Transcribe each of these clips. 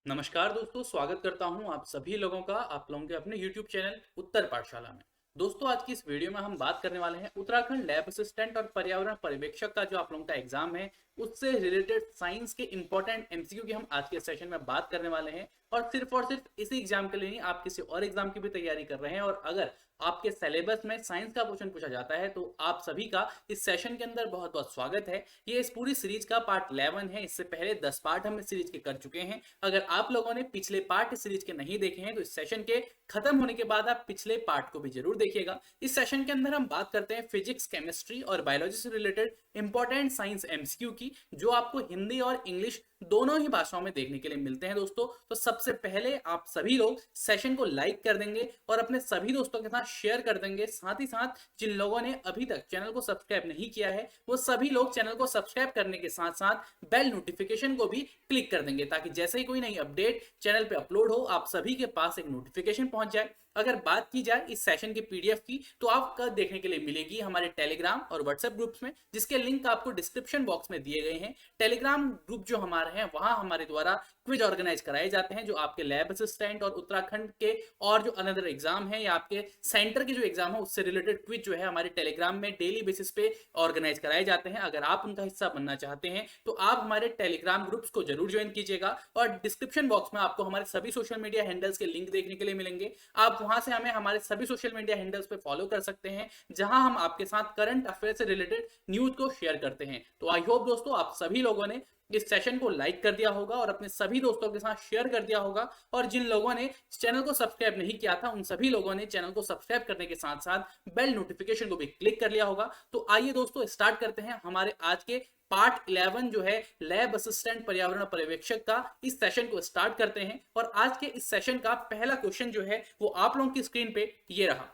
नमस्कार दोस्तों, स्वागत करता हूं आप सभी लोगों का आप लोगों के अपने YouTube चैनल उत्तर पाठशाला में। दोस्तों, आज की इस वीडियो में हम बात करने वाले हैं उत्तराखंड लैब असिस्टेंट और पर्यावरण पर्यवेक्षक का जो आप लोगों का एग्जाम है उससे रिलेटेड साइंस के इंपॉर्टेंट एमसीक्यू की हम आज के सेशन में बात करने वाले हैं। और सिर्फ इसी एग्जाम के लिए नहीं, आप किसी और एग्जाम की भी तैयारी कर रहे हैं और अगर आपके सिलेबस में साइंस का क्वेश्चन पूछा जाता है तो आप सभी का इस सेशन के अंदर बहुत बहुत स्वागत है। ये इस पूरी सीरीज का पार्ट 11 है। इससे पहले 10 पार्ट हम इस सीरीज के कर चुके हैं। अगर आप लोगों ने पिछले पार्ट इस सीरीज के नहीं देखे हैं तो इस सेशन के खत्म होने के बाद आप पिछले पार्ट को भी जरूर देखिएगा। इस सेशन के अंदर हम बात करते हैं फिजिक्स, केमिस्ट्री और बायोलॉजी से रिलेटेड इंपॉर्टेंट साइंस एमसीक्यू की, जो आपको हिंदी और इंग्लिश दोनों ही भाषाओं में देखने के लिए मिलते हैं। दोस्तों, तो सबसे पहले आप सभी लोग सेशन को लाइक कर देंगे और अपने सभी दोस्तों के साथ शेयर कर देंगे। साथ ही साथ जिन लोगों ने अभी तक चैनल को सब्सक्राइब नहीं किया है वो सभी लोग चैनल को सब्सक्राइब करने के साथ साथ बेल नोटिफिकेशन को भी क्लिक कर देंगे, ताकि जैसे ही कोई नई अपडेट चैनल पे अपलोड हो आप सभी के पास एक नोटिफिकेशन पहुंच जाए। अगर बात की जाए इस सेशन के पीडीएफ की तो आपको देखने के लिए मिलेगी हमारे टेलीग्राम और व्हाट्सएप ग्रुप्स में, जिसके लिंक आपको डिस्क्रिप्शन बॉक्स में दिए गए हैं। टेलीग्राम ग्रुप जो हमारे हैं वहां हमारे द्वारा क्विज ऑर्गेनाइज कराए जाते हैं, जो आपके लैब असिस्टेंट और उत्तराखंड के और जो अनदर एग्जाम है या आपके सेंटर के जो एग्जाम है उससे रिलेटेड क्विज जो है हमारे टेलीग्राम में डेली बेसिस पे ऑर्गेनाइज कराए जाते हैं। अगर आप उनका हिस्सा बनना चाहते हैं तो आप हमारे टेलीग्राम ग्रुप्स को जरूर ज्वाइन कीजिएगा और डिस्क्रिप्शन बॉक्स में आपको हमारे सभी सोशल मीडिया हैंडल्स के लिंक देखने के लिए मिलेंगे। आप वहां से हमें हमारे सभी सोशल मीडिया हैंडल्स पे फॉलो कर सकते हैं, जहां हम आपके साथ करंट अफेयर से रिलेटेड न्यूज को शेयर करते हैं। तो आई होप दोस्तों आप सभी लोगों ने इस सेशन को लाइक कर दिया होगा और अपने सभी दोस्तों के साथ शेयर कर दिया होगा। और जिन लोगों ने चैनल को सब्सक्राइब नहीं किया था उन सभी लोगों ने चैनल को सब्सक्राइब करने के साथ साथ बेल नोटिफिकेशन को भी क्लिक कर लिया होगा। तो आइए दोस्तों स्टार्ट करते हैं हमारे आज के पार्ट 11 जो है लैब असिस्टेंट पर्यावरण पर्यवेक्षक का। इस सेशन को स्टार्ट करते हैं और आज के इस सेशन का पहला क्वेश्चन जो है वो आप लोगों की स्क्रीन पे ये रहा।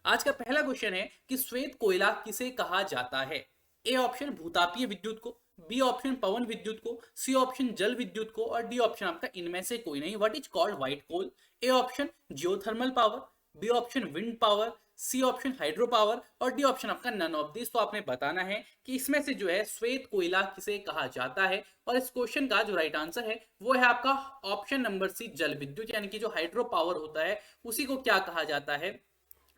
आज का पहला क्वेश्चन है कि श्वेत कोयला किसे कहा जाता है। ए ऑप्शन भूतापीय विद्युत को, बी ऑप्शन पवन विद्युत को, सी ऑप्शन जल विद्युत को और डी ऑप्शन आपका इनमें से कोई नहीं। What is called white coal. A option geothermal power, B option wind power, C option hydro power और डी ऑप्शन आपका नन ऑफ दिस। तो आपने बताना है कि इसमें से जो है श्वेत कोयला किसे कहा जाता है। और इस क्वेश्चन का जो राइट आंसर है वो है आपका ऑप्शन नंबर सी, जल विद्युत, यानी कि जो हाइड्रो पावर होता है उसी को क्या कहा जाता है,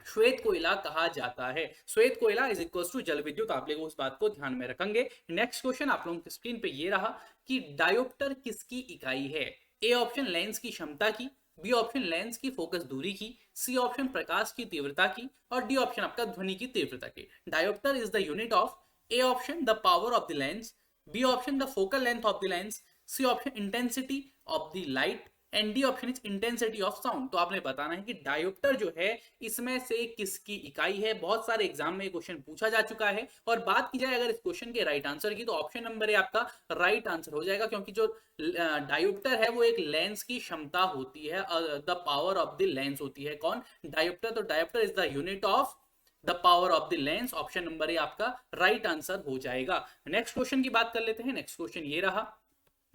श्वेत कोयला कहा जाता है। श्वेत कोयला इज इक्वल टू जल विद्युत। आप लोग उस बात को ध्यान में रखेंगे। नेक्स्ट क्वेश्चन आप लोगों की स्क्रीन पे ये रहा कि डायोप्टर किसकी इकाई है। ए ऑप्शन लेंस की क्षमता की, बी ऑप्शन लेंस की फोकस दूरी की, सी ऑप्शन प्रकाश की तीव्रता की और डी ऑप्शन आपका ध्वनि की तीव्रता की। Dioptre is the unit of A option the power of the lens, B option the focal length of the lens, C option intensity of the light and D option is intensity of sound. तो आपने बताना है कि dioptre जो है इसमें से किसकी इकाई है। बहुत सारे एग्जाम में क्वेश्चन पूछा जा चुका है और बात की जाए अगर इस क्वेश्चन के राइट आंसर की तो ऑप्शन नंबर ए आपका राइट आंसर हो जाएगा, क्योंकि जो डायोप्टर है वो एक लेंस की क्षमता होती है, the power of the lens होती है। कौन? डायोप्टर। तो dioptre is the unit of the power of the lens. Option number ए आपका राइट आंसर हो जाएगा। नेक्स्ट क्वेश्चन की बात कर लेते हैं। नेक्स्ट क्वेश्चन ये रहा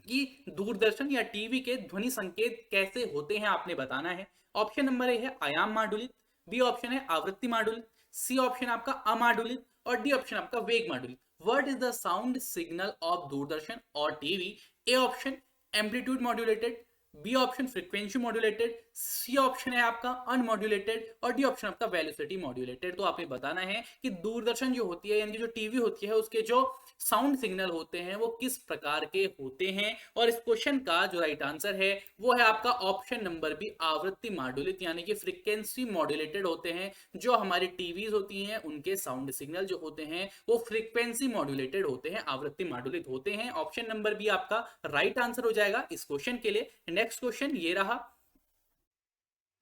कि दूरदर्शन या टीवी के ध्वनि संकेत कैसे होते हैं, आपने बताना है। ऑप्शन नंबर ए है आयाम माडुलित, बी ऑप्शन है आवृत्ति माडुलित, सी ऑप्शन आपका अमाडुलित और डी ऑप्शन आपका वेग माडुलित। What is the sound signal of Doordarshan और TV. A option amplitude modulated, B option frequency modulated, C option है आपका अनमॉड्यूलेटेड और डी ऑप्शन आपका वेलोसिटी मॉड्यूलेटेड। तो आपने बताना है कि दूरदर्शन जो होती है यानी कि जो टीवी होती है उसके जो साउंड सिग्नल होते हैं वो किस प्रकार के होते हैं। और इस क्वेश्चन का जो राइट आंसर है वो है आपका ऑप्शन नंबर बी, आवृत्ति मॉड्यूलित, यानी कि फ्रीक्वेंसी मॉड्यूलेटेड होते हैं। जो हमारी टीवीज होती हैं उनके साउंड सिग्नल जो होते हैं वो फ्रीक्वेंसी मॉड्यूलेटेड होते हैं, आवृत्ति मॉड्यूलित होते हैं। ऑप्शन नंबर बी आपका राइट आंसर हो जाएगा इस क्वेश्चन के लिए। नेक्स्ट क्वेश्चन ये रहा,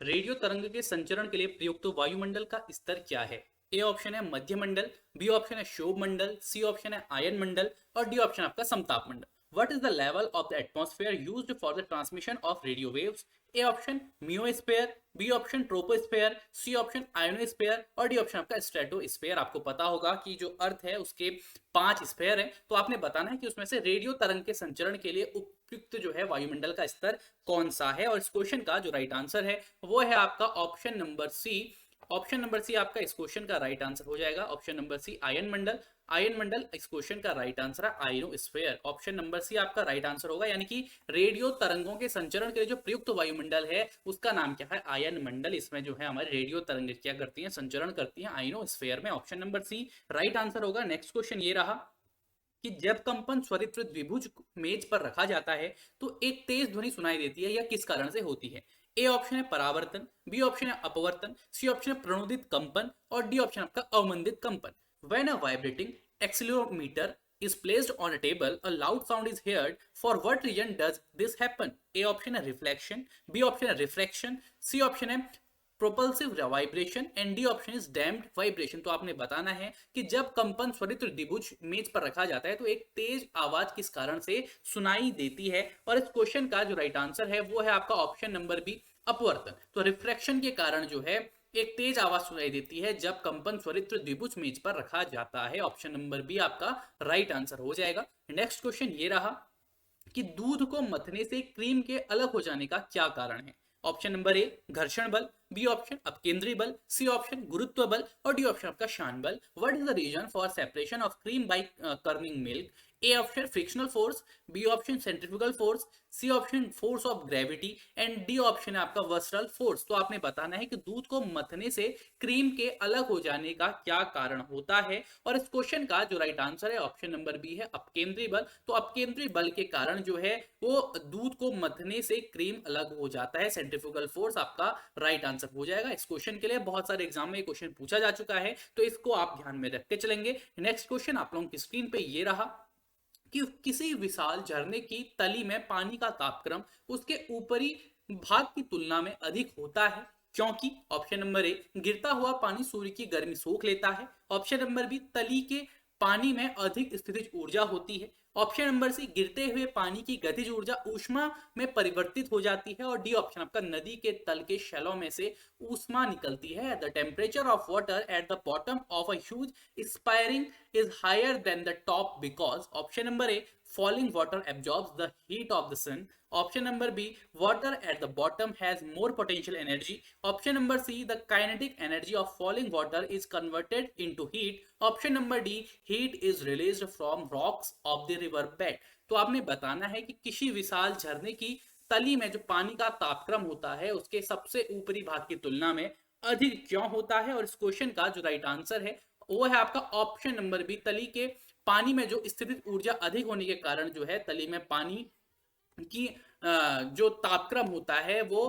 रेडियो तरंग के संचरण के लिए प्रयुक्त वायुमंडल का स्तर क्या है। ए ऑप्शन है मध्य मंडल, बी ऑप्शन है शोभ मंडल, सी ऑप्शन है आयन मंडल और डी ऑप्शन आपका समताप मंडल। What is the level of the atmosphere used for the transmission of radio waves. A option mesosphere, B option troposphere, C option ionosphere और D option आपका stratosphere. आपको पता होगा कि जो अर्थ है उसके 5 स्फेयर हैं, तो आपने बताना है कि उसमें से रेडियो तरंग के संचरण के लिए उपयुक्त जो है वायुमंडल का स्तर कौन सा है। और इस क्वेश्चन का जो राइट आंसर है वो है आपका option number C. Option number C आपका इस क्वेश्चन का राइट आंसर हो जाएगा। ऑप्शन नंबर सी आयन मंडल। आयन मंडल, इस क्वेश्चन का राइट आंसर है आयनोस्फीयर। ऑप्शन नंबर सी आपका राइट आंसर होगा, यानी कि रेडियो तरंगों के संचरण के लिए जो प्रयुक्त वायुमंडल है उसका नाम क्या है, आयन मंडल। इसमें जो है हमारे रेडियो तरंग क्या करती है, संचरण करती है आयनोस्फीयर में। Option number C right answer होगा। नेक्स्ट क्वेश्चन ये रहा कि जब कंपन स्वरित द्विभुज मेज पर रखा जाता है तो एक तेज ध्वनि सुनाई देती है, यह किस कारण से होती है। ए ऑप्शन है परावर्तन, बी ऑप्शन है अपवर्तन, सी ऑप्शन है प्रणोदित कंपन और डी ऑप्शन आपका अवमंदित कंपन। When a vibrating accelerometer is placed on a table, a loud sound is heard. For what reason does this happen? A option है reflection, B option है refraction, C option है propulsive vibration and D option is damped vibration. तो आपने बताना है कि जब कंपन स्वरित द्विभुज मेज पर रखा जाता है तो एक तेज आवाज किस कारण से सुनाई देती है, और इस क्वेश्चन का जो राइट आंसर है वो है आपका ऑप्शन नंबर बी अपवर्तन। तो रिफ्रैक्शन के कारण जो है एक तेज आवाज सुनाई देती है जब कंपन स्वरित द्विभुज मेज पर रखा जाता है। ऑप्शन नंबर बी आपका राइट आंसर हो जाएगा। नेक्स्ट क्वेश्चन ये रहा कि दूध को मथने से क्रीम के अलग हो जाने का क्या कारण है। ऑप्शन नंबर ए घर्षण बल, बी ऑप्शन अपकेंद्री बल, सी ऑप्शन गुरुत्व बल और डी ऑप्शन आपका शान बल। What is the reason for separation of cream by churning milk. A option frictional force, B option centrifugal force, C option force of gravity and D option है आपका versatile force. तो आपने बताना है कि दूध को मथने से क्रीम के अलग हो जाने का क्या कारण होता है, और इस क्वेश्चन का जो राइट आंसर है ऑप्शन नंबर बी है अपकेंद्री बल। तो अपकेंद्री बल के कारण जो है वो दूध को मथने से क्रीम अलग हो जाता है, सेंट्रीफ्यूगल फोर्स आपका राइट आंसर हो जाएगा। इस क्वेश्चन के लिए बहुत सारे एग्जाम में क्वेश्चन पूछा जा चुका है, तो इसको आप ध्यान में रख के चलेंगे। नेक्स्ट क्वेश्चन आप लोगों की स्क्रीन पे ये रहा कि किसी विशाल झरने की तली में पानी का तापक्रम उसके ऊपरी भाग की तुलना में अधिक होता है, क्योंकि ऑप्शन नंबर ए गिरता हुआ पानी सूर्य की गर्मी सोख लेता है, ऑप्शन नंबर बी तली के पानी में अधिक स्थितिज ऊर्जा होती है, ऑप्शन नंबर सी गिरते हुए पानी की गतिज ऊर्जा ऊष्मा में परिवर्तित हो जाती है, और डी ऑप्शन आपका नदी के तल के शैलों में से ऊष्मा निकलती है। The temperature of water at the bottom of a huge spiring is higher than the top because option number A falling water absorbs the heat of the sun, option number B water at the bottom has more potential energy, option number C the kinetic energy of falling water is converted into heat, option number D heat is released from rocks of the river bed। तो आपने बताना है कि किसी विशाल झरने की तली में जो पानी का तापक्रम होता है उसके सबसे ऊपरी भाग की तुलना में अधिक क्यों होता है, और इस क्वेश्चन का जो राइट आंसर है वो है आपका ऑप्शन नंबर बी तली के पानी में जो स्थितिज ऊर्जा अधिक होने के कारण जो है तली में पानी की जो तापक्रम होता है वो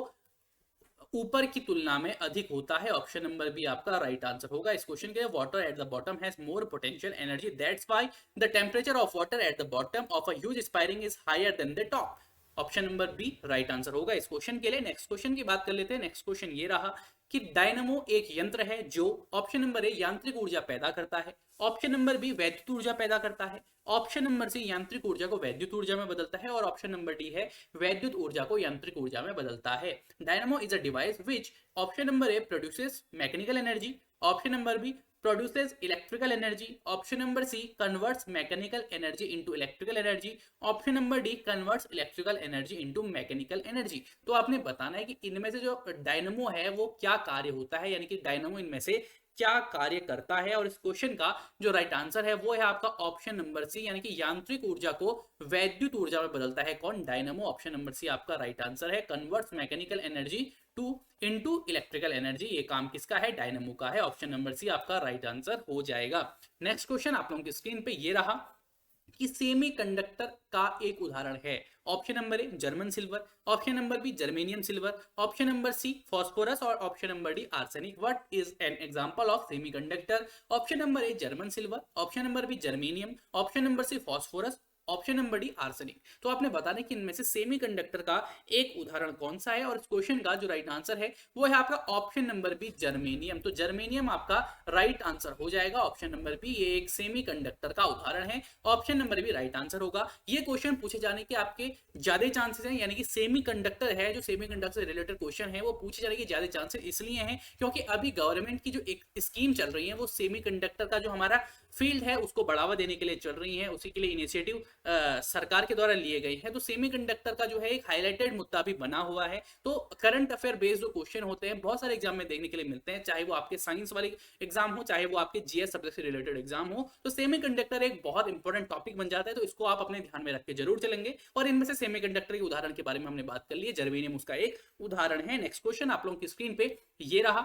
ऊपर की तुलना में अधिक होता है। ऑप्शन नंबर बी आपका राइट आंसर होगा। इस क्वेश्चन के water at the bottom has more potential energy, that's why the temperature of water at the bottom of a huge spiring is higher than the top. Option number B right answer होगा इस question के लिए। Next question की बात कर लेते हैं। Next question ये रहा कि डायनामो एक यंत्र है जो ऑप्शन नंबर ए यांत्रिक ऊर्जा पैदा करता है, ऑप्शन नंबर बी वैद्युत ऊर्जा पैदा करता है, ऑप्शन नंबर सी यांत्रिक ऊर्जा को वैद्युत ऊर्जा में बदलता है, और ऑप्शन नंबर डी है वैद्युत ऊर्जा को यांत्रिक ऊर्जा में बदलता है। Dynamo is a device which option number A produces mechanical energy, option number B produces electrical energy, option number C converts mechanical energy into electrical energy, option number D converts electrical energy into mechanical energy। तो आपने बताना है कि इनमें से जो dynamo है वो क्या कार्य होता है, यानी कि डायनमो इनमें से क्या कार्य करता है, और इस क्वेश्चन का जो राइट आंसर है वो है आपका ऑप्शन नंबर सी, यानी कि यांत्रिक ऊर्जा को वैद्युत ऊर्जा में बदलता है कौन, डायनमो। ऑप्शन नंबर सी आपका राइट आंसर है। Converts mechanical energy into electrical energy, ये काम किसका है, डायनमो का है। ऑप्शन नंबर सी आपका राइट आंसर हो जाएगा। नेक्स्ट क्वेश्चन आप लोगों की स्क्रीन पे ये रहा कि सेमीकंडक्टर का एक उदाहरण है। Option number A German silver, option number B germanium silver, option number C phosphorus और option number D arsenic. What is an example of semiconductor. Option number A German silver, option number B germanium, option number C phosphorus, option number D arsenic. तो आपने बताना कि इनमें से semiconductor का एक उदाहरण कौन सा है, और इस क्वेश्चन का जो राइट आंसर है वो है आपका ऑप्शन नंबर बी जर्मेनियम। तो जर्मेनियम आपका राइट आंसर हो जाएगा। ऑप्शन नंबर बी ये एक सेमीकंडक्टर का उदाहरण है, option number B right answer होगा। ये क्वेश्चन पूछे जाने के आपके ज्यादा चांसेस हैं, यानी कि सेमीकंडक्टर है जो सेमीकंडक्टर से रिलेटेड क्वेश्चन है वो पूछे जाने के ज्यादा चांसेस इसलिए हैं क्योंकि अभी गवर्नमेंट की जो एक स्कीम चल रही है वो सेमीकंडक्टर का जो हमारा फील्ड है उसको बढ़ावा देने के लिए चल रही हैं, उसी के लिए इनिशिएटिव सरकार के द्वारा लिए गए हैं। तो सेमीकंडक्टर का जो है एक हाईलाइटेड मुद्दा भी बना हुआ है। तो करंट अफेयर बेस्ड जो क्वेश्चन होते हैं बहुत सारे एग्जाम में देखने के लिए मिलते हैं, चाहे वो आपके साइंस वाले एग्जाम हो, चाहे वो आपके जीएस सब्जेक्ट से रिलेटेड एग्जाम हो, तो सेमीकंडक्टर एक बहुत इंपॉर्टेंट टॉपिक बन जाता है। तो इसको आप अपने ध्यान में रख के जरूर चलेंगे। और इनमें से सेमीकंडक्टर के उदाहरण के बारे में हमने बात कर ली है, जर्मेनियम उसका एक उदाहरण है। नेक्स्ट क्वेश्चन आप लोगों की स्क्रीन पे ये रहा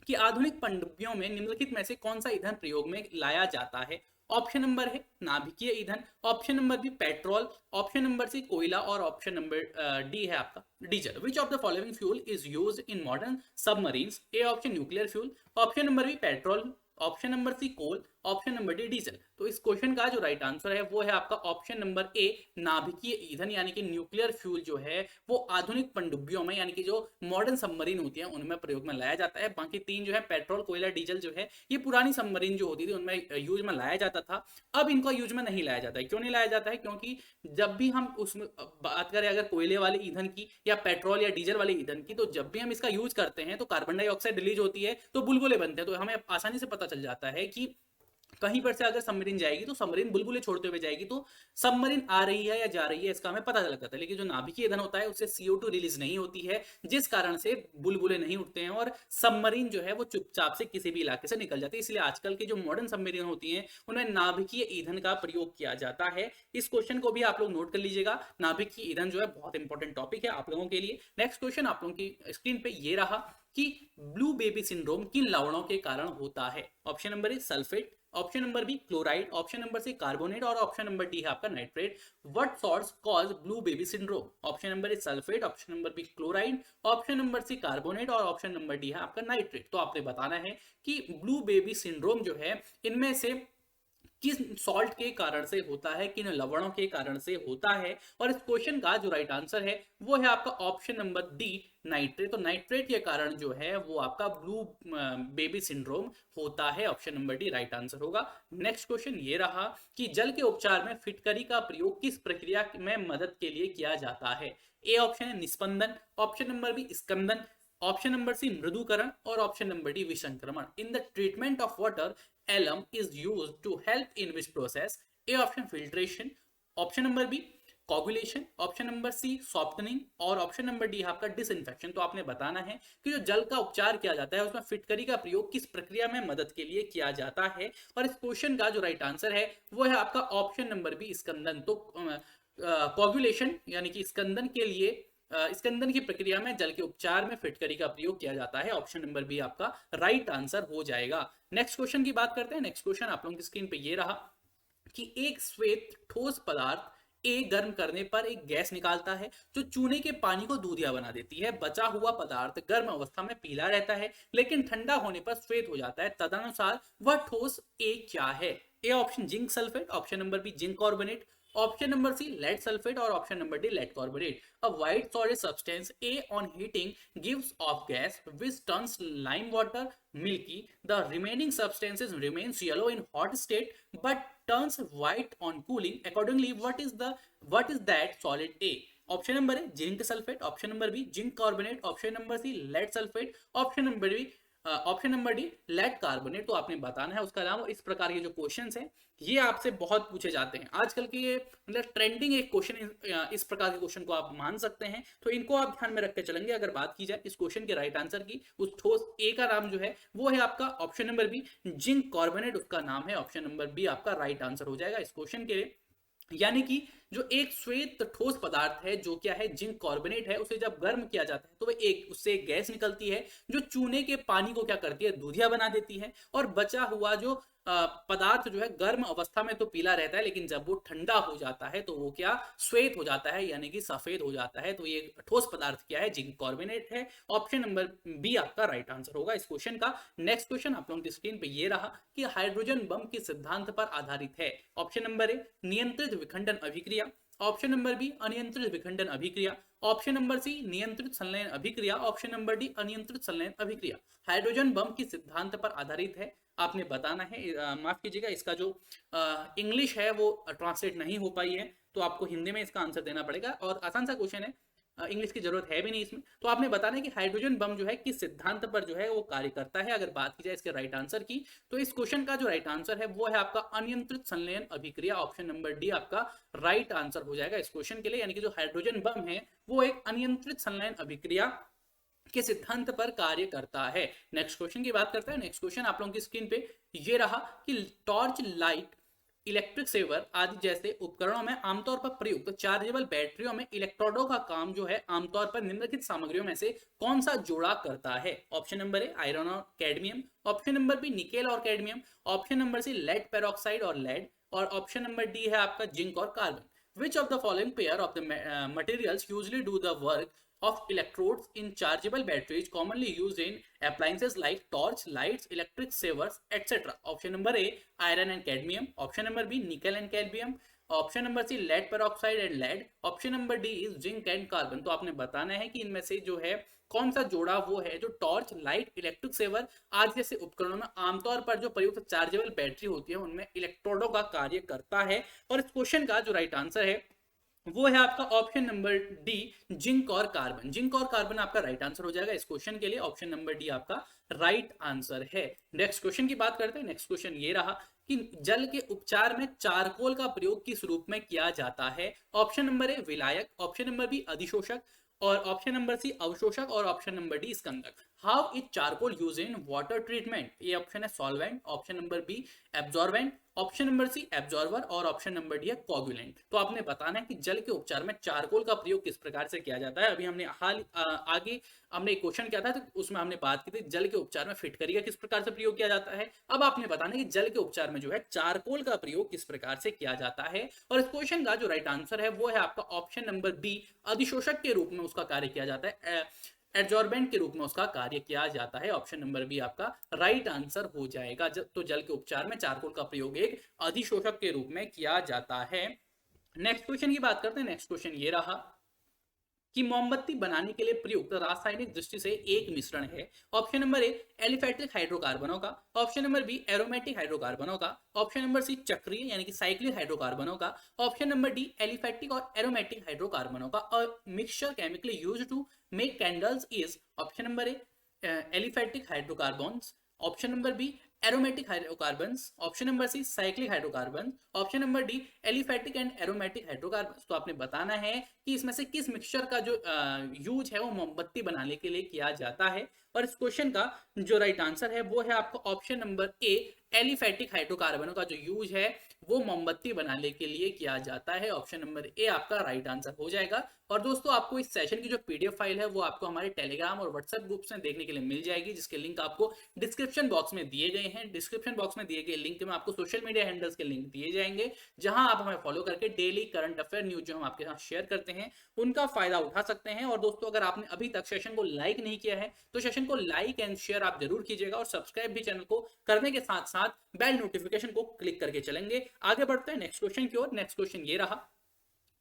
कि आधुनिक पनडुब्बियों में निम्नलिखित में से कौन सा ईंधन प्रयोग में लाया जाता है। ऑप्शन नंबर है नाभिकीय ईंधन, option number B petrol, option number C कोयला और ऑप्शन नंबर डी है आपका diesel. Which of the following fuel is used in modern submarines. A option nuclear fuel, option number B petrol, option number C coal, option number D diesel. तो इस question का जो right answer है वो है आपका ऑप्शन नंबर ए नाभिकीय ईंधन यानी कि न्यूक्लियर फ्यूल जो है वो आधुनिक पनडुब्बियों में यानी कि जो मॉडर्न सबमरीन होती है उनमें प्रयोग में लाया जाता है। बाकी तीन जो है पेट्रोल कोयला डीजल जो है ये पुरानी सबमरीन जो होती थी उनमें यूज में लाया जाता था, अब इनको यूज में नहीं लाया जाता है। क्यों नहीं लाया जाता है? क्योंकि जब भी हम उसमें बात करें अगर कोयले वाले ईंधन की या पेट्रोल या डीजल वाले ईंधन की, तो जब भी हम इसका यूज करते हैं तो कार्बन डाइऑक्साइड रिलीज होती है, तो बुलबुले बनते हैं। तो हमें आसानी से पता चल जाता है कि कहीं पर से अगर सबमरीन जाएगी तो सबमरीन बुलबुले छोड़ते हुए जाएगी, तो सबमरीन आ रही है या जा रही है इसका हमें पता लग जाता है। लेकिन जो नाभिकीय ईंधन होता है उससे CO2 रिलीज नहीं होती है, जिस कारण से बुलबुले नहीं उठते हैं और सबमरीन जो है वो चुपचाप से किसी भी इलाके से निकल जाती है। इसलिए आजकल की जो मॉडर्न सबमरीन होती हैं उनमें नाभिकीय ईंधन का प्रयोग किया जाता है। इस क्वेश्चन को भी आप लोग नोट कर लीजिएगा, नाभिकीय ईंधन जो है बहुत इंपॉर्टेंट टॉपिक है आप लोगों के लिए। नेक्स्ट क्वेश्चन आप लोगों की स्क्रीन पे ये रहा कि ब्लू बेबी सिंड्रोम किन लवणों के कारण होता है। Option number A sulphate, option number B chloride, option number C carbonate और ऑप्शन नंबर डी है आपका nitrate. What salts cause blue baby syndrome. Option number A sulphate, option number B chloride, option number C carbonate और option number D है आपका nitrate. तो आपने बताना है कि ब्लू बेबी सिंड्रोम जो है इनमें से किस सॉल्ट के कारण से होता है, किन लवणों के कारण से होता है। और इस क्वेश्चन का जो राइट आंसर है वो है आपका ऑप्शन नंबर डी नाइट्रेट। तो नाइट्रेट के कारण जो है वो आपका ब्लू बेबी सिंड्रोम होता है। Option number D right answer होगा। नेक्स्ट क्वेश्चन ये रहा कि जल के उपचार में फिटकरी का प्रयोग किस प्रक्रिया में मदद के लिए किया जाता है। ए ऑप्शन है निस्पंदन, ऑप्शन नंबर बी स्कंदन, ऑप्शन नंबर सी मृदुकरण और ऑप्शन नंबर डी विसंक्रमण। In the treatment of water alum is used to help in which process. A option filtration, option number B coagulation, option number C softening और option number D आपका disinfection. तो आपने बताना है कि जो जल का उपचार किया जाता है उसमें फिटकरी का प्रयोग किस प्रक्रिया में मदद के लिए किया जाता है। और इस क्वेश्चन का जो राइट आंसर है वो है आपका ऑप्शन नंबर बी स्कंदन। तो कोगुलेशन यानी कि स्कंदन के लिए स्कंदन की प्रक्रिया में जल के उपचार में फिटकरी का प्रयोग किया जाता है। ऑप्शन नंबर बी आपका राइट आंसर हो जाएगा। नेक्स्ट क्वेश्चन की बात करते हैं। नेक्स्ट क्वेश्चन आप लोगों की स्क्रीन पे ये रहा कि एक श्वेत ठोस पदार्थ ए गर्म करने पर एक गैस निकालता है जो चूने के पानी को दूधिया बना देती है। बचा हुआ पदार्थ गर्म अवस्था में पीला रहता है लेकिन ठंडा होने पर श्वेत हो जाता है। तदनुसार वह ठोस ए क्या है। A option zinc sulphate, option number B zinc carbonate, option number C lead sulphate और option number D lead carbonate. A white solid substance A on heating gives off gas which turns lime water milky. The remaining substances remains yellow in hot state but turns white on cooling. Accordingly, what is that solid A? Option number है zinc sulphate, option number B zinc carbonate, option number C lead sulphate, option number D lead carbonate. तो आपने बताना है। उसका अलावा इस प्रकार के जो क्वेश्चंस हैं ये आपसे बहुत पूछे जाते हैं। आजकल के ये मतलब ट्रेंडिंग एक क्वेश्चन, इस प्रकार के क्वेश्चन को आप मान सकते हैं। तो इनको आप ध्यान में रख के चलेंगे। अगर बात की जाए इस क्वेश्चन के राइट आंसर की, उस ठोस ए का नाम जो है वो है आपका option number B zinc carbonate उसका नाम है। ऑप्शन नंबर बी आपका राइट आंसर हो जाएगा इस क्वेश्चन के लिए। यानी कि जो एक श्वेत ठोस पदार्थ है जो क्या है जिंक कार्बोनेट है, उसे जब गर्म किया जाता है तो उससे एक गैस निकलती है जो चूने के पानी को क्या करती है दूधिया बना देती है। और बचा हुआ जो पदार्थ जो है गर्म अवस्था में तो पीला रहता है लेकिन जब वो ठंडा हो जाता है तो वो क्या श्वेत हो जाता है यानी कि सफेद हो जाता है। तो ये ठोस पदार्थ क्या है जिंक कार्बोनेट है। ऑप्शन नंबर बी आपका राइट आंसर होगा इस क्वेश्चन का। नेक्स्ट क्वेश्चन आप लोगों की स्क्रीन पे ये रहा कि हाइड्रोजन बम किस सिद्धांत पर आधारित है। ऑप्शन नंबर ए नियंत्रित विखंडन अभिक्रिया, ऑप्शन नंबर बी अनियंत्रित विखंडन अभिक्रिया, ऑप्शन नंबर सी नियंत्रित संलयन अभिक्रिया, ऑप्शन नंबर डी अनियंत्रित संलयन अभिक्रिया। हाइड्रोजन बम किस सिद्धांत पर आधारित है आपने बताना है। माफ कीजिएगा इसका जो इंग्लिश है वो ट्रांसलेट नहीं हो पाई है तो आपको हिंदी में इसका आंसर देना पड़ेगा। और आसान सा क्वेश्चन है इंग्लिश की जरूरत है भी नहीं इसमें। तो आपने बताना है कि हाइड्रोजन बम जो है किस सिद्धांत पर जो है वो कार्य करता है। अगर बात की जाए इसके राइट आंसर की, तो इस क्वेश्चन का जो राइट आंसर है वो है आपका अनियंत्रित संलयन अभिक्रिया। ऑप्शन नंबर डी आपका राइट आंसर हो जाएगा इस क्वेश्चन के लिए। यानी कि जो हाइड्रोजन बम है वो एक अनियंत्रित संलयन अभिक्रिया के सिद्धांत पर कार्य करता है। नेक्स्ट क्वेश्चन की बात करते हैं। नेक्स्ट क्वेश्चन आप लोगों की स्क्रीन पे ये रहा कि टॉर्च लाइट, इलेक्ट्रिक सेवर आदि जैसे उपकरणों में आमतौर पर प्रयुक्त चार्जेबल बैटरियों में इलेक्ट्रोडों का काम जो है आमतौर पर निम्नलिखित सामग्रियों में से कौन सा जोड़ा करता है। ऑप्शन नंबर ए आयरन और cadmium, option number B nickel और cadmium, option number C lead peroxide और लेड, और ऑप्शन नंबर डी है आपका जिंक और carbon. Which of the following pair of the materials usually do the work of electrodes in chargeable batteries commonly used in appliances like torch, lights, electric savers, etc. Option number A iron and cadmium, option number B nickel and cadmium, option number C lead peroxide and lead, option number D is zinc and carbon. तो आपने बताना है कि इनमें से जो है कौन सा जोड़ा वो है जो टॉर्च, लाइट, इलेक्ट्रिक सेवर आदि जैसे उपकरणों में आमतौर पर जो प्रयुक्त चार्जेबल बैटरी होती है उनमें इलेक्ट्रोडों का कार्य करता है। और इस क्वेश्चन का जो राइट आंसर है वो है आपका ऑप्शन नंबर डी जिंक और कार्बन। जिंक और कार्बन आपका राइट आंसर हो जाएगा इस क्वेश्चन के लिए। ऑप्शन नंबर डी आपका राइट आंसर है। नेक्स्ट क्वेश्चन की बात करते हैं। नेक्स्ट क्वेश्चन ये रहा कि जल के उपचार में चारकोल का प्रयोग किस रूप में किया जाता है। ऑप्शन नंबर ए विलायक, ऑप्शन नंबर बी अधिशोषक, और ऑप्शन नंबर सी अवशोषक, और ऑप्शन नंबर डी स्कंदक। How is charcoal use in water treatment. ये ऑप्शन है solvent, option number B absorbent, option number C absorber, और ऑप्शन नंबर डी है coagulant. तो आपने बताना है कि जल के उपचार में चारकोल का प्रयोग किस प्रकार से किया जाता है। अभी हमने आगे हमने एक क्वेश्चन किया था तो उसमें हमने बात की थी जल के उपचार में फिटकरी का किस प्रकार से प्रयोग किया जाता है। अब आपने बताना है कि जल के उपचार में जो है चारकोल का प्रयोग किस प्रकार से किया जाता है। और इस क्वेश्चन का जो राइट आंसर है वो है आपका ऑप्शन नंबर बी अधिशोषक के रूप में उसका कार्य किया जाता है, एडजॉर्बेंट के रूप में उसका कार्य किया जाता है। ऑप्शन नंबर बी आपका राइट आंसर हो जाएगा। तो जल के उपचार में चारकोल का प्रयोग एक अधिशोषक के रूप में किया जाता है। नेक्स्ट क्वेश्चन की बात करते हैं। नेक्स्ट क्वेश्चन ये रहा कि मोमबत्ती बनाने के लिए प्रयुक्त रासायनिक दृष्टि से एक मिश्रण है। ऑप्शन नंबर ए एलिफैटिक हाइड्रोकार्बनों का, ऑप्शन नंबर बी एरोमेटिक हाइड्रोकार्बनों का, ऑप्शन नंबर सी चक्रीय यानी कि साइक्लिक हाइड्रोकार्बनों का, ऑप्शन नंबर डी एलिफैटिक और एरोमेटिक हाइड्रोकार्बनों का। और mixture chemically used to make candles is option number A aliphatic hydrocarbons, option number B aromatic hydrocarbons, option number C cyclic hydrocarbon, option number D aliphatic and aromatic hydrocarbon. तो आपने बताना है कि इसमें से किस मिक्सचर का जो यूज है वो मोमबत्ती बनाने के लिए किया जाता है। और इस क्वेश्चन का जो राइट आंसर है वो है आपका ऑप्शन नंबर ए एलिफैटिक हाइड्रोकार्बनों का जो यूज है वो मोमबत्ती बनाने के लिए किया जाता है। ऑप्शन नंबर ए आपका राइट आंसर हो जाएगा। और दोस्तों आपको इस सेशन की जो पीडीएफ फाइल है वो आपको हमारे टेलीग्राम और व्हाट्सएप ग्रुप्स में देखने के लिए मिल जाएगी, जिसके लिंक आपको डिस्क्रिप्शन बॉक्स में दिए गए हैं। डिस्क्रिप्शन बॉक्स में दिए गए लिंक में आपको सोशल मीडिया हैंडल्स के लिंक दिए जाएंगे, जहां आप हमें फॉलो करके डेली करंट अफेयर न्यूज जो हम आपके साथ शेयर करते हैं उनका फायदा उठा सकते हैं। और दोस्तों अगर आपने अभी तक सेशन को लाइक नहीं किया है तो सेशन को लाइक एंड शेयर आप जरूर कीजिएगा, और सब्सक्राइब भी चैनल को करने के साथ साथ बेल नोटिफिकेशन को क्लिक करके चलेंगे। आगे बढ़ते हैं नेक्स्ट क्वेश्चन की ओर। नेक्स्ट क्वेश्चन ये रहा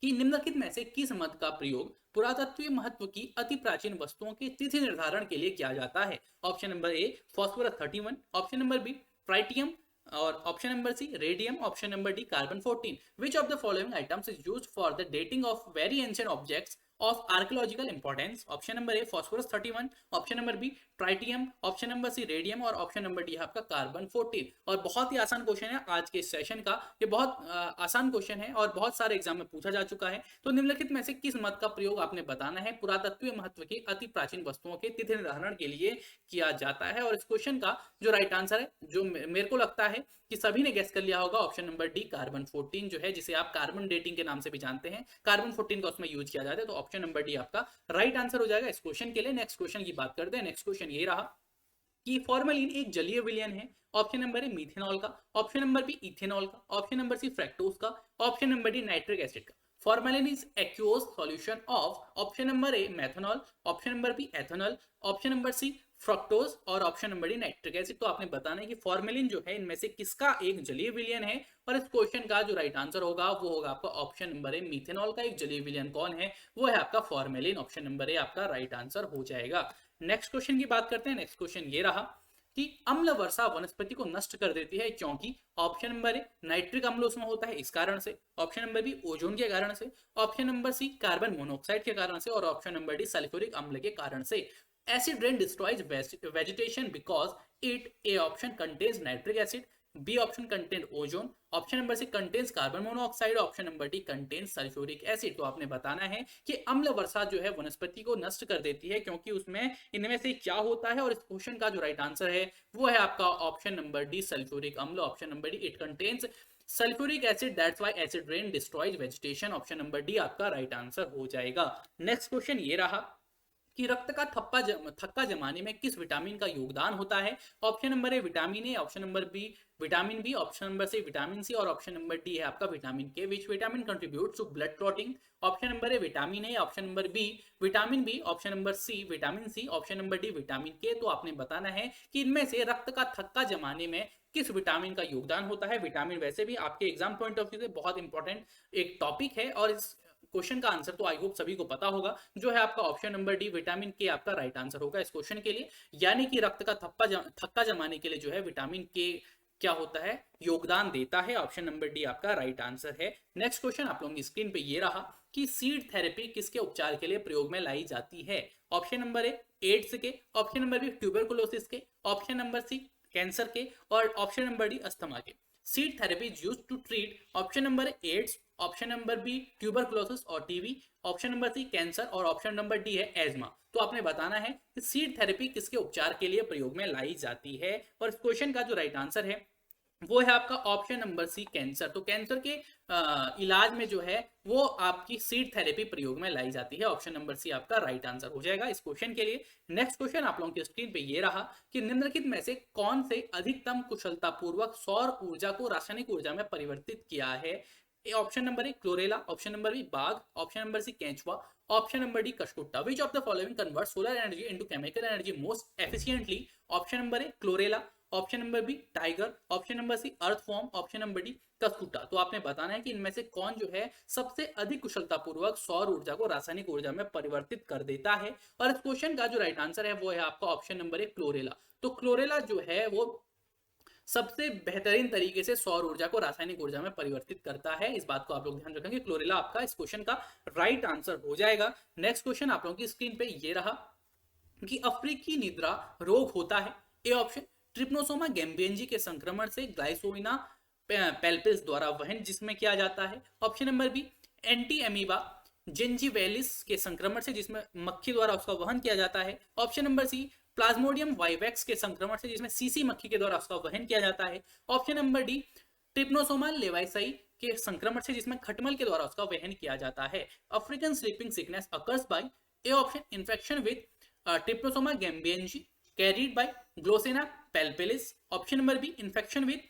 कि निम्नलिखित में से किस मत का प्रयोग पुरातत्वीय महत्व की अति प्राचीन वस्तुओं की तिथि निर्धारण के लिए किया जाता है। Option number A phosphorus 31, option number B tritium, और option number C radium, option number D carbon 14। Which of the following items is used for the dating of very ancient objects of archaeological importance. Option number A phosphorus 31, option number B tritium, option number C radium, और option number D आपका carbon 14। और बहुत ही आसान question है आज के session का, ये बहुत आसान क्वेश्चन है और बहुत सारे एग्जाम में पूछा जा चुका है। तो निम्नलिखित में से किस मत का प्रयोग आपने बताना है पुरातत्वीय महत्व की अति प्राचीन वस्तुओं के तिथि निर्धारण के लिए किया जाता है। और इस क्वेश्चन का जो राइट आंसर है, जो मेरे को लगता है कि सभी ने गेस कर लिया होगा, ऑप्शन नंबर डी कार्बन 14 जो है, जिसे आप कार्बन डेटिंग के नाम से भी जानते हैं, कार्बन 14 का उसमें यूज किया जाता है। तो ऑप्शन नंबर डी आपका राइट आंसर हो जाएगा इस क्वेश्चन के लिए। नेक्स्ट क्वेश्चन की बात करते हैं। नेक्स्ट क्वेश्चन ये रहा कि फॉर्मेलिन एक जलीय विलयन है। ऑप्शन नंबर ए मिथेनॉल का, ऑप्शन नंबर बी इथेनॉल का, ऑप्शन नंबर सी फ्रैक्टोज का, option number D nitric acid का। Formalin is aqueous solution of option number A methanol, option number B ethanol, option number C fructose, और option number D nitric acid. तो आपने बताना है कि formalin जो है इनमें से किसका एक जलीय विलयन है। और इस क्वेश्चन का जो राइट आंसर होगा वो होगा आपका ऑप्शन नंबर ए मिथेनॉल का एक जलीय विलयन कौन है, वो है आपका फॉर्मेलिन। ऑप्शन नंबर ए आपका राइट आंसर हो जाएगा। नेक्स्ट क्वेश्चन की बात करते हैं। नेक्स्ट क्वेश्चन ये रहा कि अम्ल वर्षा वनस्पति को नष्ट कर देती है, क्योंकि ऑप्शन नंबर ए नाइट्रिक अम्ल उसमें होता है इस कारण से, ऑप्शन नंबर बी ओजोन के कारण से, option number C carbon monoxide के कारण से, और ऑप्शन नंबर डी सल्फ्यूरिक अम्ल के कारण से। Acid rain destroys vegetation because it, A option contains nitric acid, B option contains ozone, option number C contains carbon monoxide, option number D contains sulphuric acid. तो आपने बताना है कि अम्ल वर्षा जो है वनस्पति को नष्ट कर देती है, क्योंकि उसमें इनमें से क्या होता है, और इस क्वेश्चन का जो राइट आंसर है वो है आपका ऑप्शन नंबर डी सल्फ्यूरिक अम्ल, option number D it contains sulphuric acid, that's why acid rain destroys vegetation, option number D आपका राइट आंसर हो जाएगा। नेक्स्ट क्वेश्चन ये रहा कि रक्त का थक्का जमाने में किस विटामिन का योगदान होता है। Option number A vitamin A, option number B vitamin B, option number C vitamin C, और ऑप्शन नंबर डी है आपका vitamin K. Which vitamin contributes to blood clotting. Option number A vitamin A, option number B vitamin B, option number C vitamin C, option number D vitamin K. तो आपने बताना है कि इनमें से रक्त का थक्का जमाने में किस विटामिन का योगदान होता है। विटामिन वैसे भी आपके एग्जाम पॉइंट ऑफ व्यू से बहुत इंपॉर्टेंट एक टॉपिक है, और इस क्वेश्चन का आंसर तो आई होप सभी को पता होगा, जो है आपका ऑप्शन नंबर डी विटामिन के आपका राइट आंसर होगा इस क्वेश्चन के लिए। यानी कि रक्त का थक्का जमाने के लिए जो है विटामिन के क्या होता है, योगदान देता है। ऑप्शन नंबर डी आपका राइट आंसर है। नेक्स्ट क्वेश्चन आप लोगों की स्क्रीन पे ये रहा कि सीड थेरेपी किसके उपचार के लिए प्रयोग में लाई जाती है। ऑप्शन नंबर ए एड्स के, ऑप्शन नंबर बी ट्यूबरकुलोसिस के, ऑप्शन नंबर सी कैंसर के, और ऑप्शन नंबर डी अस्थमा के। Seed therapy is used to treat option number AIDS, option number B tuberculosis और TB, option number C cancer, और option number D है asthma. तो आपने बताना है कि सीड थेरेपी किसके उपचार के लिए प्रयोग में लाई जाती है, और इस क्वेश्चन का जो राइट आंसर है वो है आपका ऑप्शन नंबर सी कैंसर। तो कैंसर के इलाज में जो है वो आपकी सीड थेरेपी प्रयोग में लाई जाती है। ऑप्शन नंबर सी आपका राइट आंसर हो जाएगा इस क्वेश्चन के लिए। नेक्स्ट क्वेश्चन आप लोगों की स्क्रीन पे ये रहा कि निम्नलिखित में से कौन से अधिकतम कुशलता पूर्वक सौर ऊर्जा को रासायनिक ऊर्जा में परिवर्तित किया है। Option number A chlorella, option number B बाघ, ऑप्शन नंबर सी केंचुआ, option number D cuscuta. Which of the following convert solar energy into chemical energy most efficiently. Option number A chlorella, option number B tiger, option number C earthworm, option number D cuscuta. तो आपने बताना है कि इनमें से कौन जो है सबसे अधिक कुशलता पूर्वक सौर ऊर्जा को रासायनिक ऊर्जा में परिवर्तित कर देता है, और इस क्वेश्चन का जो राइट आंसर है वो है आपका ऑप्शन नंबर ए क्लोरेला। तो क्लोरेला जो है वो सबसे बेहतरीन तरीके से सौर ऊर्जा को रासायनिक ऊर्जा में परिवर्तित करता है। इस बात को आप लोग ध्यान रखेंगे, क्लोरेला आपका इस क्वेश्चन का राइट आंसर हो जाएगा। नेक्स्ट क्वेश्चन आप लोगों की स्क्रीन पे ये रहा कि अफ्रीकी निद्रा रोग होता है। ए ऑप्शन ट्रिप्नोसोमा गैम्बियनजी के संक्रमण से ग्लाइसोइना पेल्पिस द्वारा वहन जिसमें किया जाता है। Option number B Entamoeba gingivalis के संक्रमण से जिसमें मक्खी द्वारा उसका वहन किया जाता है। Option number C plasmodium vivax के संक्रमण से जिसमें सीसी मक्खी के द्वारा उसका वहन किया जाता है। ऑप्शन नंबर डी ट्रिप्नोसोमा लेवाइसाई के संक्रमण से जिसमें खटमल के द्वारा उसका वहन किया जाता है। African sleeping sickness occurs by a option infection with trypanosoma gambiense carried by glossina palpalis. Option number B infection with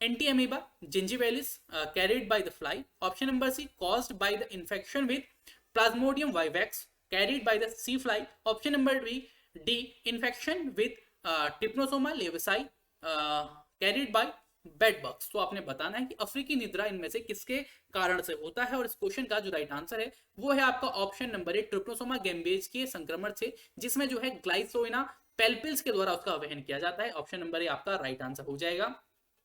Entamoeba gingivalis carried by the fly. Option number C caused by the infection with Plasmodium vivax carried by the sea fly. Option number D infection with Trypanosoma levaci carried by bed bugs. तो आपने बताना है कि अफ्रीकी निद्रा इनमें से किसके कारण से होता है, और इस क्वेश्चन का जो राइट आंसर है वो है आपका ऑप्शन नंबर ए ट्रिप्नोसोमा गैम्बियज के संक्रमण से जिसमें जो है ग्लाइसोइना पेल्पिल्स के द्वारा उसका वहन किया जाता है। ऑप्शन नंबर ए आपका राइट आंसर हो जाएगा,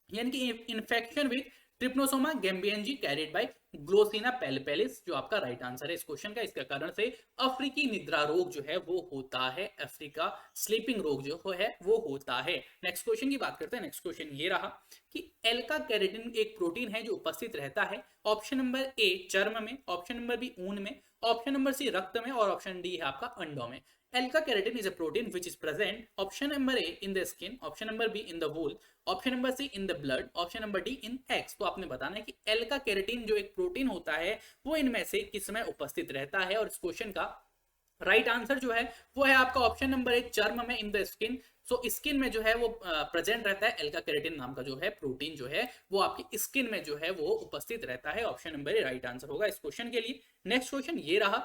यानी कि infection with trypanosoma gambiense carried by glossina palpalis जो आपका राइट आंसर है इस क्वेश्चन का। इसके कारण से अफ्रीकी निद्रा रोग जो है वो होता है, अफ्रीका स्लीपिंग रोग जो है वो होता है। नेक्स्ट क्वेश्चन की बात करते हैं। नेक्स्ट क्वेश्चन ये रहा कि एल्का कैरेटिन एक प्रोटीन है जो उपस्थित रहता है। ऑप्शन नंबर ए चर्म में, ऑप्शन नंबर बी ऊन में, ऑप्शन नंबर सी रक्त में, और ऑप्शन डी है आपका अंडों में। Alpha keratin is a protein which is present. Option number A in the skin, option number B in the wool, option number C in the blood, option number D in eggs। तो आपने बताना है कि एल्का keratin जो एक protein होता है वो इनमें से किसमें उपस्थित रहता है, और इस क्वेश्चन का राइट आंसर जो है वो है आपका ऑप्शन नंबर ए चर्म में, in the skin. So skin में जो है वो प्रेजेंट रहता है। एल्का केराटिन नाम का जो है प्रोटीन जो है वो आपकी स्किन में जो है वो उपस्थित रहता है। ऑप्शन नंबर ए राइट आंसर होगा इस क्वेश्चन के लिए। नेक्स्ट क्वेश्चन ये रहा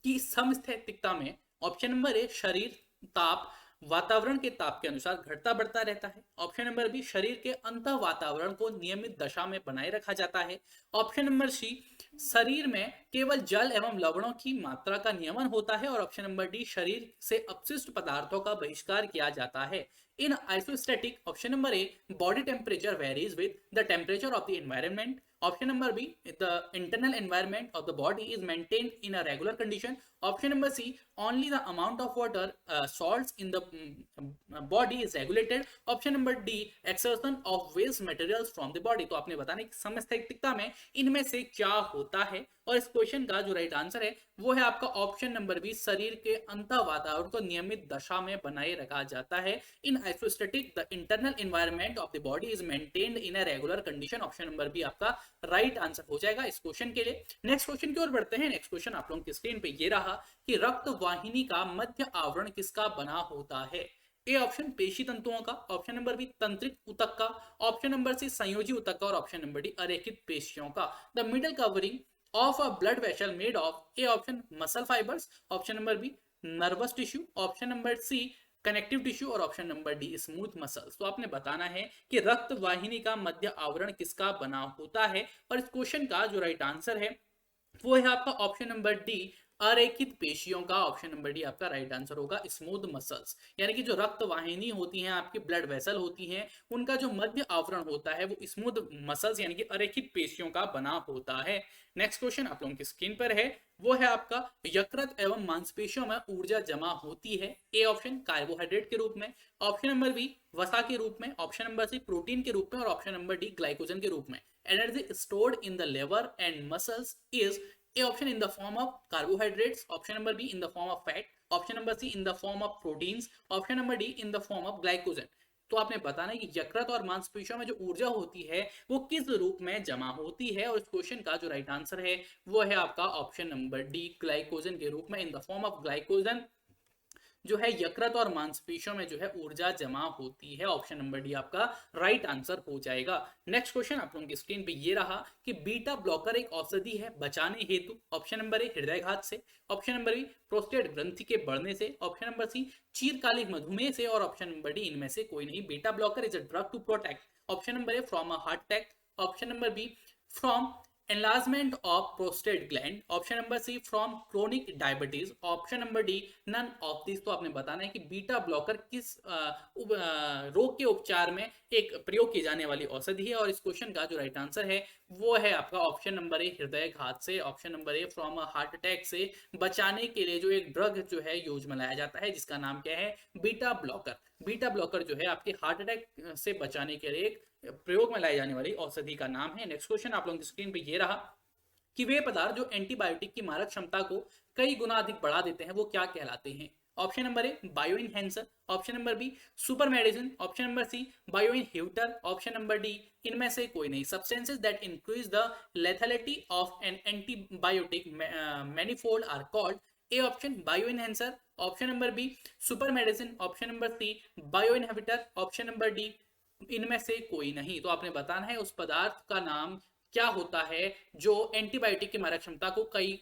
कि समस्थैतिकता में ऑप्शन नंबर ए शरीर ताप वातावरण के ताप के अनुसार घटता बढ़ता रहता है। ऑप्शन नंबर बी, शरीर के अंत वातावरण को नियमित दशा में बनाए रखा जाता है। ऑप्शन नंबर सी, शरीर में केवल जल एवं लवणों की मात्रा का नियमन होता है। और ऑप्शन नंबर डी, शरीर से अपशिष्ट पदार्थों का बहिष्कार किया जाता है। In isostatic, option number A, body temperature varies with the temperature of the environment. Option number B, the internal environment of the body is maintained in a regular condition. Option number C, only the amount of water, salts in the body is regulated. Option number D, exertion of waste materials from the body. तो आपने बताने की समस्या में इनमें से क्या होता है, और इस क्वेश्चन का जो राइट आंसर है वो है आपका ऑप्शन नंबर बी, शरीर के अंत वातावरण को नियमित दशा में बनाए रखा जाता है। In isostatic, the internal environment of the body is maintained in a regular condition. Option number B आपका राइट आंसर हो जाएगा इस क्वेश्चन के लिए। नेक्स्ट क्वेश्चन की ओर बढ़ते हैं। नेक्स्ट क्वेश्चन आप लोगों की स्क्रीन पे ये रहा कि रक्त वाहिनी का मध्य आवरण किसका बना होता है। ए ऑप्शन पेशी तंतुओं का, ऑप्शन नंबर बी तंत्रिक ऊतक का, ऑप्शन नंबर सी संयोजी ऊतक का, और ऑप्शन नंबर डी अरेखित पेशियों का। The middle covering of a blood vessel made of A option muscle fibers, option number B nervous tissue, option number C connective tissue, और option number D smooth muscles. तो आपने बताना है कि रक्त वाहिनी का मध्य आवरण किसका बना होता है, और इस क्वेश्चन का जो राइट आंसर है वो है आपका ऑप्शन नंबर डी अरेखित पेशियों का। ऑप्शन नंबर डी आपका राइट आंसर होगा स्मूथ मसल्स। यानी कि जो रक्त वाहिनी होती हैं, आपकी ब्लड वेसल होती हैं, उनका जो मध्य आवरण होता है वो स्मूथ मसल्स यानी कि अरेखित पेशियों का बना होता है। नेक्स्ट क्वेश्चन आप लोगों की स्क्रीन पर है, वो है आपका यकृत एवं मांसपेशियों में ऊर्जा जमा होती है। ए ऑप्शन कार्बोहाइड्रेट के रूप में, ऑप्शन नंबर बी वसा के रूप में, ऑप्शन नंबर सी प्रोटीन के रूप में, और ऑप्शन नंबर डी ग्लाइकोजन के रूप में। Energy stored in the liver and muscles is A option in the form of carbohydrates, option number B in the form of fat, option number C in the form of proteins, option number D in the form of glycogen। तो आपने बताना है कि यकृत और मांसपेशियों में जो ऊर्जा होती है वो किस रूप में जमा होती है, और इस क्वेश्चन का जो राइट आंसर है वो है आपका ऑप्शन नंबर डी ग्लाइकोजन के रूप में। In the form of glycogen जो है यकृत और मांसपेशियों में जो है ऊर्जा जमा होती है। ऑप्शन नंबर डी आपका राइट आंसर हो जाएगा। नेक्स्ट क्वेश्चन आप लोगों की स्क्रीन पे ये रहा कि बीटा ब्लॉकर एक औषधि है बचाने हेतु। ऑप्शन नंबर ए हृदयघात से, ऑप्शन नंबर बी प्रोस्टेट ग्रंथि के बढ़ने से, ऑप्शन नंबर सी चीरकालिक मधुमेह से, और ऑप्शन नंबर डी इनमें से कोई नहीं। Beta blocker is a drug to protect, option number A from a heart attack, option number B from enlargement of prostate gland, option number C from chronic diabetes, option number D none of this. तो आपने बताना है कि beta blocker किस रोग के उपचार में एक प्रयोग की जाने वाली औषधि है, और इस क्वेश्चन का जो राइट आंसर है वो है आपका ऑप्शन नंबर ए हृदयघात से, option number A from heart attack से बचाने के लिए जो एक ड्रग जो है यूज में लाया जाता है जिसका नाम क्या है, बीटा ब्लॉकर। बीटा ब्लॉकर जो है आपके हार्ट अटैक से बचाने के लिए एक प्रयोग में लाई जाने वाली औषधि का नाम है। नेक्स्ट क्वेश्चन आप लोगों की स्क्रीन पे ये रहा कि वे पदार्थ जो एंटीबायोटिक की मारक क्षमता को कई गुना अधिक बढ़ा देते हैं वो क्या कहलाते हैं। Option number A bio enhancer, option number B super medicine, option number C bio inhibitor, option number D इनमें से कोई नहीं। Substances that increase the lethality of an antibiotic manifold are called. A option bio enhancer, option number B super medicine, option number C bio inhibitor, option number D इनमें से कोई नहीं। तो आपने बताना है उस पदार्थ का नाम क्या होता है जो एंटीबायोटिक की मारक क्षमता को कई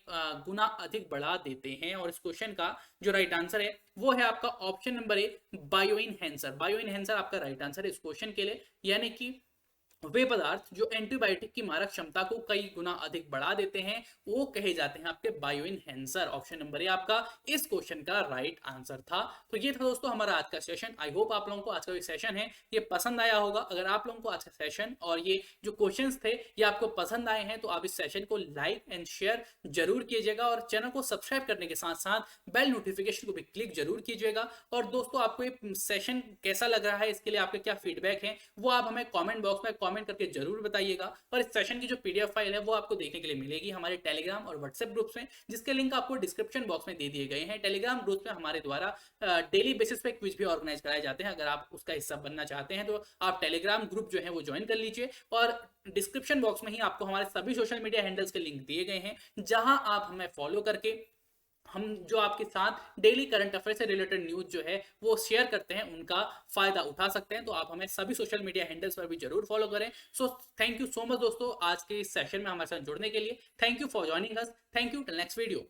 गुना अधिक बढ़ा देते हैं, और इस क्वेश्चन का जो राइट आंसर है वो है आपका option number A bio enhancer. Bio enhancer आपका राइट आंसर है इस क्वेश्चन के लिए। यानी कि वे पदार्थ जो एंटीबायोटिक की मारक क्षमता को कई गुना अधिक बढ़ा देते हैं वो कहे जाते हैं आपके बायो इनहेंसर। ऑप्शन नंबर ए आपका इस क्वेश्चन का राइट आंसर था। तो ये था दोस्तों हमारा आज का सेशन। आई होप आप लोगों को आज का जो सेशन है ये पसंद आया होगा। अगर आप लोगों को आज का सेशन और ये जो क्वेश्चंस थे ये आपको पसंद आए हैं तो आप इस सेशन को लाइक एंड शेयर जरूर कीजिएगा, और चैनल को सब्सक्राइब करने के साथ साथ बेल नोटिफिकेशन को भी क्लिक जरूर कीजिएगा। और दोस्तों आपको ये सेशन कैसा लग रहा है, इसके लिए आपके क्या फीडबैक है वो आप हमें कॉमेंट बॉक्स में कमेंट करके जरूर बताइएगा। और इस सेशन की जो पीडीएफ फाइल है वो आपको देखने के लिए मिलेगी हमारे टेलीग्राम और व्हाट्सएप ग्रुप्स में, जिसके लिंक आपको डिस्क्रिप्शन बॉक्स में दे दिए गए हैं। टेलीग्राम ग्रुप में हमारे द्वारा डेली बेसिस पे क्विज भी ऑर्गेनाइज कराए जाते हैं। अगर आप उसका हिस्सा बनना चाहते हैं तो आप टेलीग्राम ग्रुप जो है वो ज्वाइन कर लीजिए, और डिस्क्रिप्शन बॉक्स में ही आपको हमारे सभी सोशल मीडिया हैंडल्स के लिंक दिए गए हैं, जहां आप हमें फॉलो करके हम जो आपके साथ डेली करंट अफेयर से रिलेटेड न्यूज जो है वो शेयर करते हैं उनका फायदा उठा सकते हैं। तो आप हमें सभी सोशल मीडिया हैंडल्स पर भी जरूर फॉलो करें। So thank you so much दोस्तों आज के इस सेशन में हमारे साथ जुड़ने के लिए। Thank you for joining us. Thank you till next video.